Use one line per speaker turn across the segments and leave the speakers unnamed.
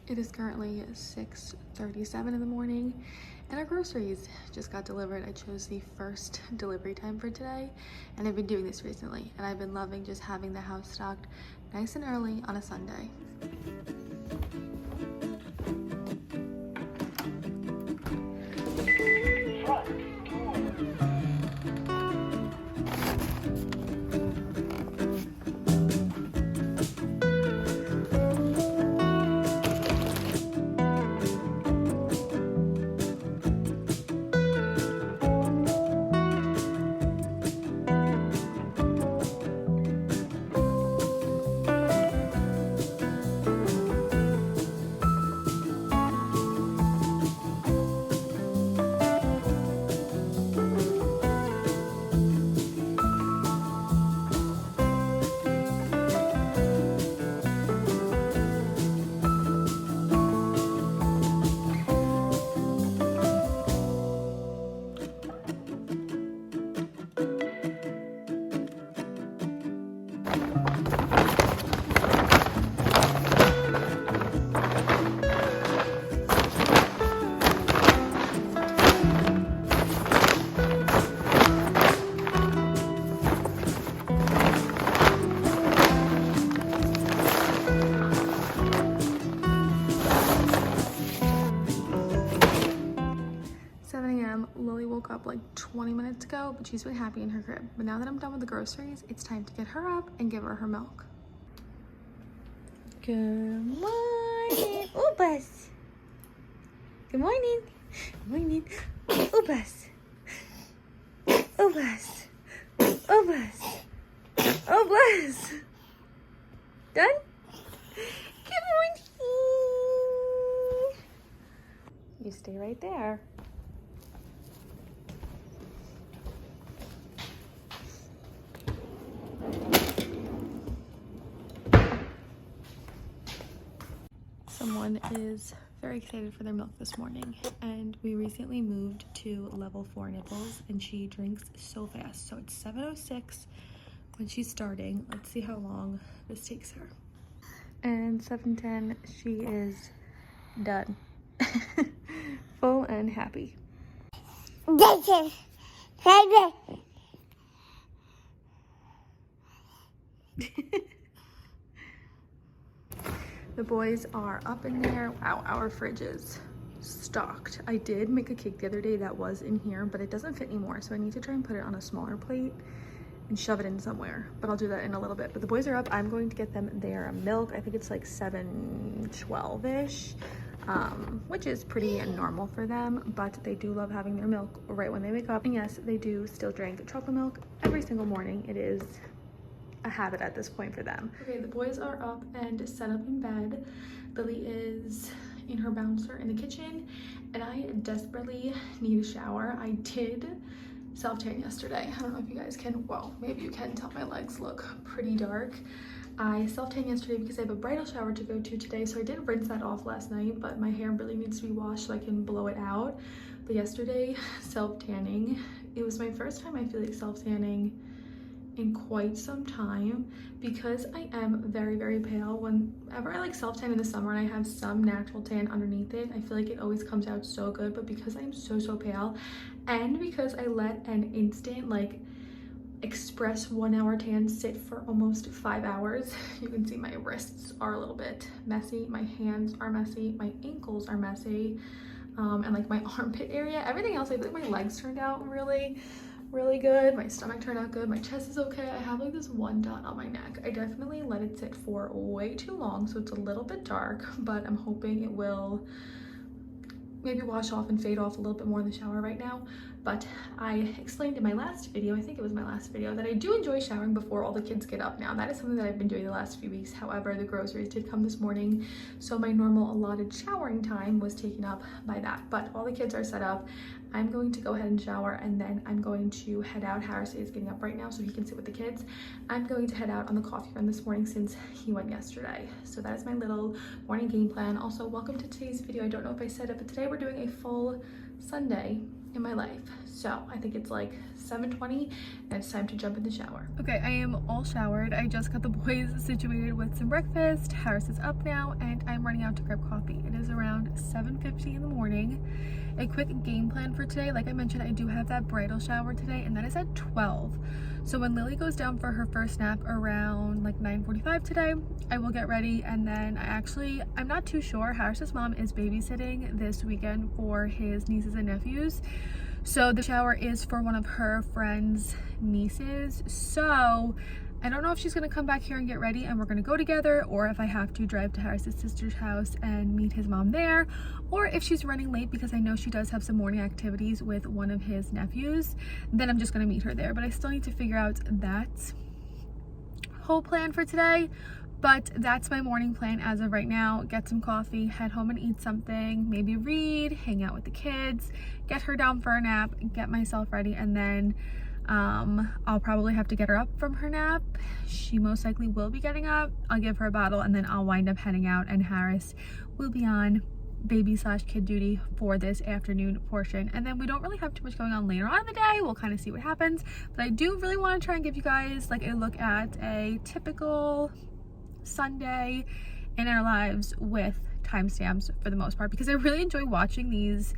It is currently 6:37 in the morning and our groceries just got delivered. I chose the first delivery time for today and I've been doing this recently and I've been loving just having the house stocked nice and early on a Sunday. 7 a.m. Lily woke up like 20 minutes ago, but she's been happy in her crib. But now that I'm done with the groceries, it's time to get her up and give her her milk.
Good morning. Ubas. Good morning. Good morning. Ubas. Ubas. Ubas. Ubas. Done? Good morning. You stay right there.
Someone is very excited for their milk this morning, and we recently moved to level 4 nipples, and she drinks so fast. So it's 7:06 when she's starting. Let's see how long this takes her. And 7:10, she is done. Full and happy. The boys are up in there. Wow, our fridge is stocked. I did make a cake the other day that was in here, but it doesn't fit anymore, so I need to try and put it on a smaller plate and shove it in somewhere, but I'll do that in a little bit. But the boys are up. I'm going to get them their milk. I think it's like 7:12-ish, which is pretty normal for them, but they do love having their milk right when they wake up. And yes, they do still drink chocolate milk every single morning. It is a habit at this point for them. Okay, the boys are up and set up in bed. Lily is in her bouncer in the kitchen, and I desperately need a shower. I did self-tan yesterday. I don't know if you guys can, well, maybe you can tell my legs look pretty dark. I self-tan yesterday because I have a bridal shower to go to today, so I did rinse that off last night, but my hair really needs to be washed so I can blow it out. But yesterday, self-tanning, it was my first time I feel like self-tanning in quite some time, because I am very, very pale. Whenever I like self-tan in the summer and I have some natural tan underneath it, I feel like it always comes out so good. But because I'm so pale, and because I let an instant like express 1 hour tan sit for almost 5 hours, you can see my wrists are a little bit messy, my hands are messy, my ankles are messy, and like my armpit area. Everything else, I think my legs turned out really good. My stomach turned out good. My chest is okay. I have like this one dot on my neck. I definitely let it sit for way too long, so it's a little bit dark, but I'm hoping it will maybe wash off and fade off a little bit more in the shower right now. But I explained in my last video, I think it was my last video, that I do enjoy showering before all the kids get up now. That is something that I've been doing the last few weeks. However, the groceries did come this morning, so my normal allotted showering time was taken up by that. But all the kids are set up. I'm going to go ahead and shower, and then I'm going to head out. Harris is getting up right now so he can sit with the kids. I'm going to head out on the coffee run this morning since he went yesterday. So that is my little morning game plan. Also, welcome to today's video. I don't know if I said it, but today we're doing a full Sunday in my life. So I think it's like 7:20 and it's time to jump in the shower.
Okay, I am all showered. I just got the boys situated with some breakfast. Harris is up now and I'm running out to grab coffee. It is around 7:50 in the morning. A quick game plan for today. Like I mentioned, I do have that bridal shower today and that is at 12. So when Lily goes down for her first nap around like 9:45 today, I will get ready, and then I'm not too sure. Harris's mom is babysitting this weekend for his nieces and nephews. So the shower is for one of her friend's nieces. So I don't know if she's gonna come back here and get ready and we're gonna go together, or if I have to drive to Harris's sister's house and meet his mom there, or if she's running late because I know she does have some morning activities with one of his nephews, then I'm just gonna meet her there. But I still need to figure out that whole plan for today. But that's my morning plan as of right now. Get some coffee, head home and eat something, maybe read, hang out with the kids, get her down for a nap, get myself ready, and then I'll probably have to get her up from her nap. She most likely will be getting up. I'll give her a bottle and then I'll wind up heading out, and Harris will be on baby/kid duty for this afternoon portion. And then we don't really have too much going on later on in the day. We'll kind of see what happens. But I do really want to try and give you guys like a look at a typical Sunday in our lives with timestamps for the most part, because I really enjoy watching these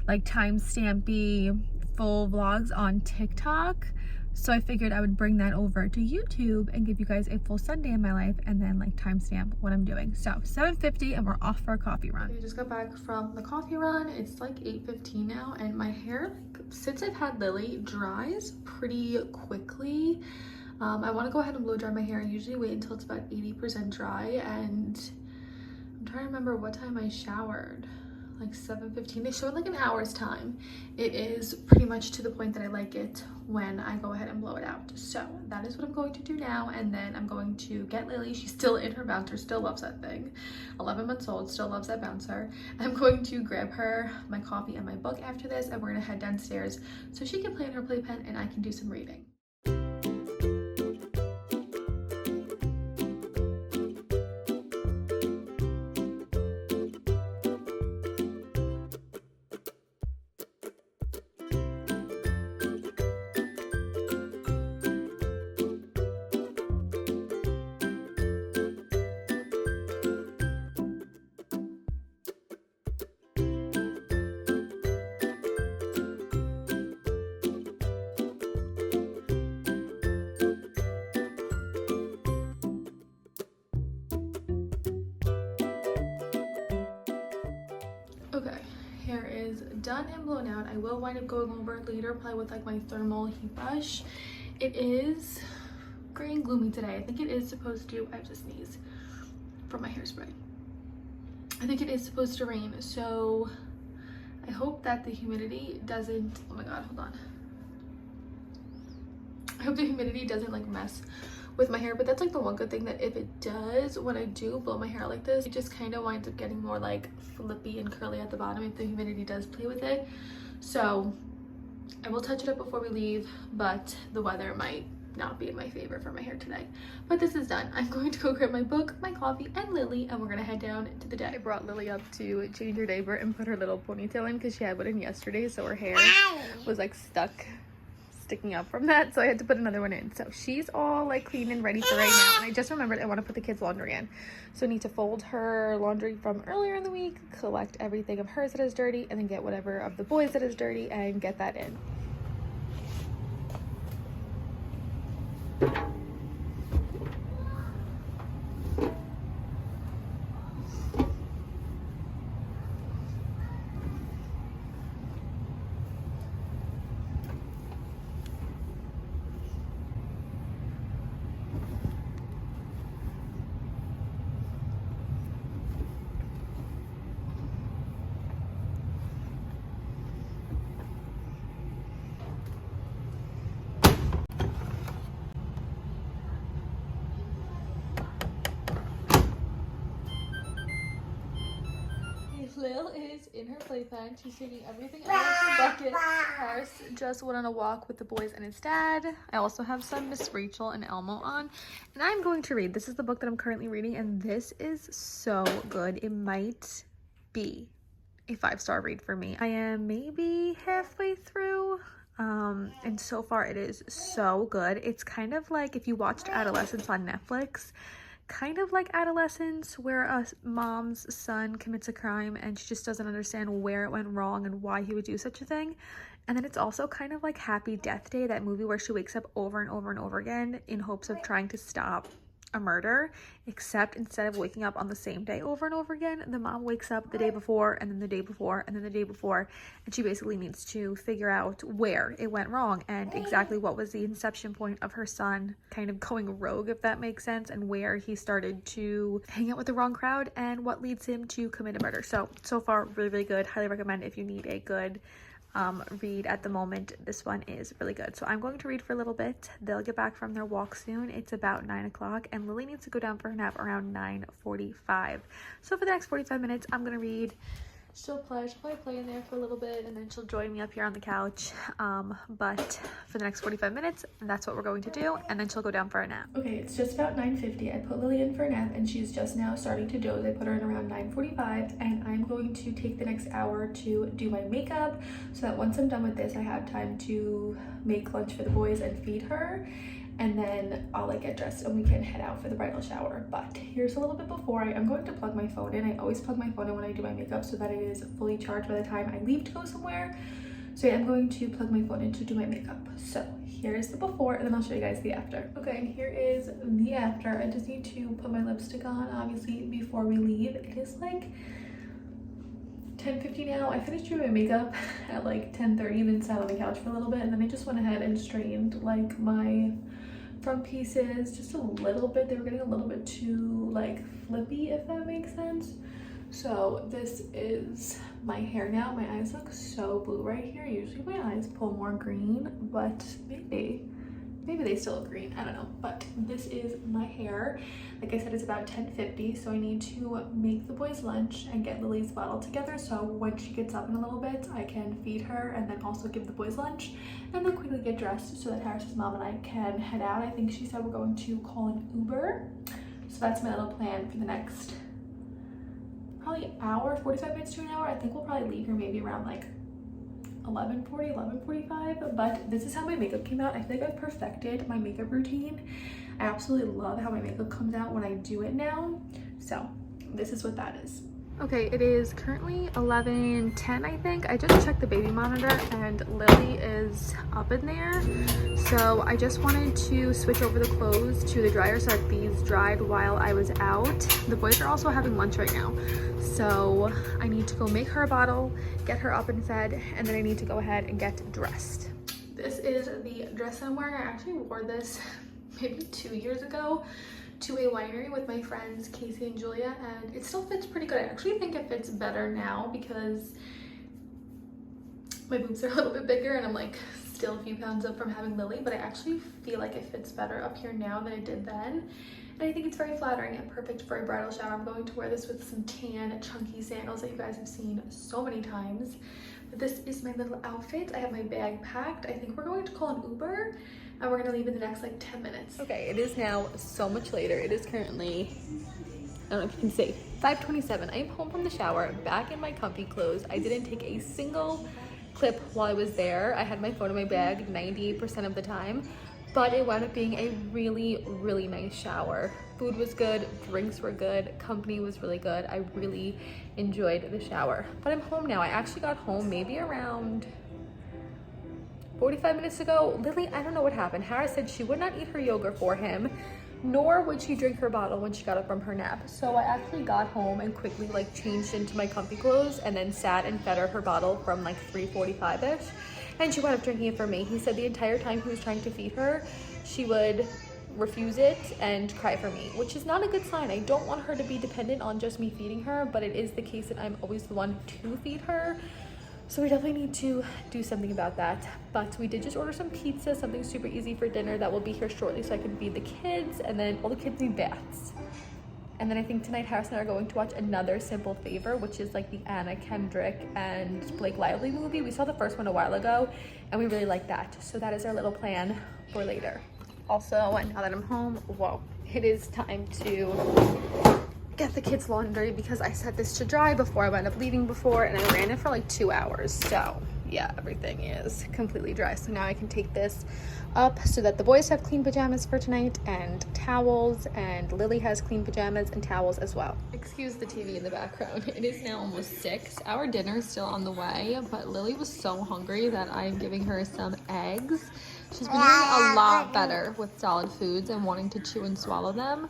like timestampy full vlogs on TikTok. So I figured I would bring that over to YouTube and give you guys a full Sunday in my life and then like timestamp what I'm doing. So 7:50 and we're off for a coffee run.
We just got back from the coffee run. It's like 8:15 now, and my hair, like, since I've had Lily, dries pretty quickly. I want to go ahead and blow dry my hair. I usually wait until it's about 80% dry, and I'm trying to remember what time I showered. Like 7:15. They showed like an hour's time. It is pretty much to the point that I like it when I go ahead and blow it out. So that is what I'm going to do now, and then I'm going to get Lily. She's still in her bouncer, still loves that thing. 11 months old, still loves that bouncer. I'm going to grab her my coffee and my book after this, and we're gonna head downstairs so she can play in her playpen and I can do some reading. Okay, hair is done and blown out. I will wind up going over it later, probably with like my thermal heat brush. It is gray and gloomy today. I think it is supposed to, I have to sneeze from my hairspray. I think it is supposed to rain, so I hope that the humidity doesn't, oh my god, hold on. I hope the humidity doesn't like mess with my hair, but that's like the one good thing, that if it does, when I do blow my hair like this, it just kind of winds up getting more like flippy and curly at the bottom if the humidity does play with it. So I will touch it up before we leave, but the weather might not be in my favor for my hair today. But this is done. I'm going to go grab my book, my coffee, and Lily, and we're gonna head down to the day. I brought Lily up to change her diaper and put her little ponytail in because she had one in yesterday, so her hair was like sticking up from that, so I had to put another one in. So she's all like clean and ready for right now, and I just remembered I want to put the kids' laundry in. So I need to fold her laundry from earlier in the week, collect everything of hers that is dirty, and then get whatever of the boys that is dirty and get that in. Lil is in her playpen. She's taking everything out of her bucket. Harris just went on a walk with the boys and his dad. I also have some Miss Rachel and Elmo on, and I'm going to read. This is the book that I'm currently reading, and this is so good. It might be a 5-star read for me. I am maybe halfway through. and so far it is so good. It's kind of like if you watched Adolescence on Netflix, kind of like Adolescence, where a mom's son commits a crime and she just doesn't understand where it went wrong and why he would do such a thing. And then it's also kind of like Happy Death Day, that movie where she wakes up over and over and over again in hopes of trying to stop a murder, except instead of waking up on the same day over and over again, the mom wakes up the day before and then the day before and then the day before, and she basically needs to figure out where it went wrong and exactly what was the inception point of her son kind of going rogue, if that makes sense, and where he started to hang out with the wrong crowd and what leads him to commit a murder. So far really, really good. Highly recommend if you need a good read at the moment. This one is really good. So I'm going to read for a little bit. They'll get back from their walk soon. It's about 9 o'clock and Lily needs to go down for her nap around 9:45. So for the next 45 minutes, I'm gonna read. She'll probably play in there for a little bit and then she'll join me up here on the couch. But for the next 45 minutes, that's what we're going to do, and then she'll go down for a nap. Okay, it's just about 9:50. I put Lily in for a nap and she's just now starting to doze. I put her in around 9:45 and I'm going to take the next hour to do my makeup so that once I'm done with this, I have time to make lunch for the boys and feed her. And then I'll like get dressed and we can head out for the bridal shower. But here's a little bit before. I'm going to plug my phone in. I always plug my phone in when I do my makeup so that it is fully charged by the time I leave to go somewhere. So yeah, I'm going to plug my phone in to do my makeup. So here's the before and then I'll show you guys the after. Okay, and here is the after. I just need to put my lipstick on, obviously, before we leave. It is like 10:50 now. I finished doing my makeup at like 10:30, then sat on the couch for a little bit, and then I just went ahead and straightened like my front pieces just a little bit. They were getting a little bit too like flippy, if that makes sense. So this is my hair now. My eyes look so blue right here. Usually my eyes pull more green, but maybe they still look green, I don't know. But this is my hair. Like I said, it's about 10:50, so I need to make the boys lunch and get Lily's bottle together, so when she gets up in a little bit, I can feed her and then also give the boys lunch, and then quickly get dressed so that Harris's mom and I can head out. I think she said we're going to call an Uber, so that's my little plan for the next probably hour, 45 minutes to an hour. I think we'll probably leave here maybe around like 11:40, 11:45, but this is how my makeup came out. I feel like I've perfected my makeup routine. I absolutely love how my makeup comes out when I do it now. So this is what that is. Okay, it is currently 11:10, I think. I just checked the baby monitor and Lily is up in there. So I just wanted to switch over the clothes to the dryer so that these dried while I was out. The boys are also having lunch right now. So I need to go make her a bottle, get her up and fed, and then I need to go ahead and get dressed. This is the dress I'm wearing. I actually wore this maybe 2 years ago to a winery with my friends Casey and Julia, and it still fits pretty good. I actually think it fits better now because my boobs are a little bit bigger and I'm like still a few pounds up from having Lily, but I actually feel like it fits better up here now than it did then. And I think it's very flattering and perfect for a bridal shower. I'm going to wear this with some tan, chunky sandals that you guys have seen so many times. But this is my little outfit. I have my bag packed. I think we're going to call an Uber and we're gonna leave in the next like 10 minutes. Okay, it is now so much later. It is currently, I don't know if you can see, 5:27. I am home from the shower, back in my comfy clothes. I didn't take a single clip while I was there. I had my phone in my bag 98% of the time. But it wound up being a really, really nice shower. Food was good, drinks were good, company was really good. I really enjoyed the shower. But I'm home now. I actually got home maybe around 45 minutes ago. Lily, I don't know what happened. Harris said she would not eat her yogurt for him, nor would she drink her bottle when she got up from her nap. So I actually got home and quickly like changed into my comfy clothes and then sat and fed her bottle from like 3:45-ish. And she wound up drinking it for me. He said the entire time he was trying to feed her, she would refuse it and cry for me, which is not a good sign. I don't want her to be dependent on just me feeding her, but it is the case that I'm always the one to feed her. So we definitely need to do something about that. But we did just order some pizza, something super easy for dinner that will be here shortly so I can feed the kids, and then all the kids need baths. And then I think tonight Harris and I are going to watch Another Simple Favor, which is like the Anna Kendrick and Blake Lively movie. We saw the first one a while ago and we really like that. So that is our little plan for later. Also, now that I'm home, whoa, it is time to get the kids' laundry because I set this to dry before I wound up leaving before and I ran it for like 2 hours. So yeah, everything is completely dry. So now I can take this up so that the boys have clean pajamas for tonight and towels, and Lily has clean pajamas and towels as well. Excuse the TV in the background. It is now almost 6. Our dinner is still on the way, but Lily was so hungry that I'm giving her some eggs. She's been doing a lot better with solid foods and wanting to chew and swallow them.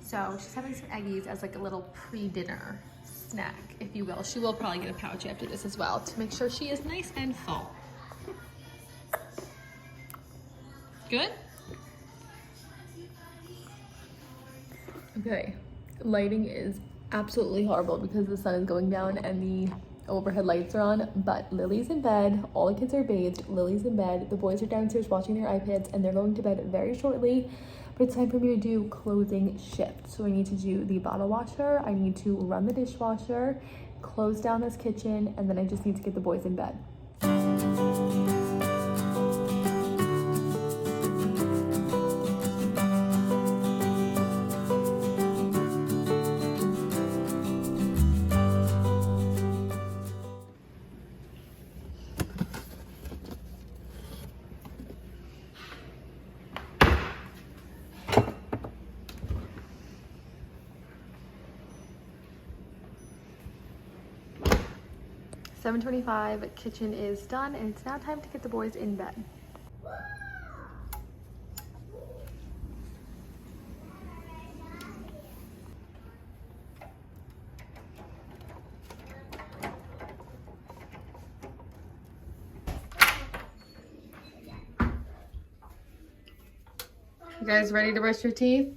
So she's having some eggies as like a little pre-dinner snack, if you will. She will probably get a pouch after this as well to make sure she is nice and full. Good? Okay, lighting is absolutely horrible because the sun is going down and the overhead lights are on, but Lily's in bed, all the kids are bathed, Lily's in bed, the boys are downstairs watching their iPads, and they're going to bed very shortly. But it's time for me to do closing shift. So I need to do the bottle washer, I need to run the dishwasher, close down this kitchen, and then I just need to get the boys in bed. $7:25, kitchen is done, and it's now time to get the boys in bed. You guys ready to brush your teeth?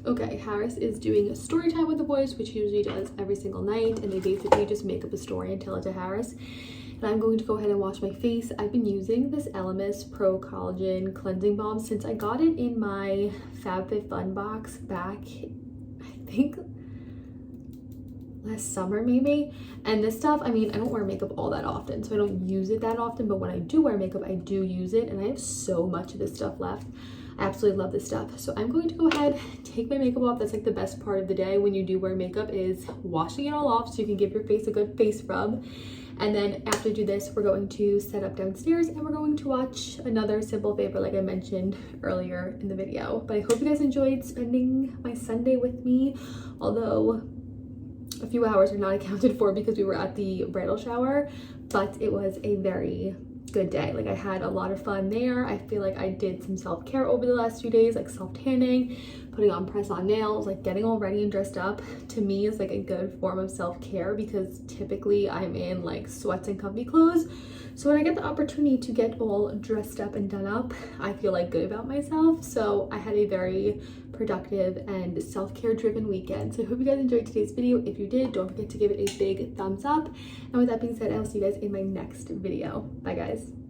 Okay, Harris is doing a story time with the boys, which he usually does every single night, and they basically just make up a story and tell it to Harris. And I'm going to go ahead and wash my face. I've been using this amidst Pro Collagen Cleansing Balm since I got it in my FabFitFun box back, I think, last summer maybe. And this stuff, I mean, I don't wear makeup all that often, so I don't use it that often, but when I do wear makeup, I do use it, and I have so much of this stuff left. I absolutely love this stuff. So I'm going to go ahead, take my makeup off. That's like the best part of the day when you do wear makeup, is washing it all off so you can give your face a good face rub. And then after I do this, we're going to set up downstairs and we're going to watch another simple favor like I mentioned earlier in the video. But I hope you guys enjoyed spending my Sunday with me, although a few hours are not accounted for because we were at the bridal shower, but it was a very good day. Like, I had a lot of fun there. I feel like I did some self-care over the last few days, like self-tanning, putting on press-on nails, like getting all ready and dressed up to me is like a good form of self-care because typically I'm in like sweats and comfy clothes. So when I get the opportunity to get all dressed up and done up, I feel like good about myself. So I had a very productive and self-care driven weekend. So I hope you guys enjoyed today's video. If you did, don't forget to give it a big thumbs up. And with that being said, I'll see you guys in my next video. Bye guys.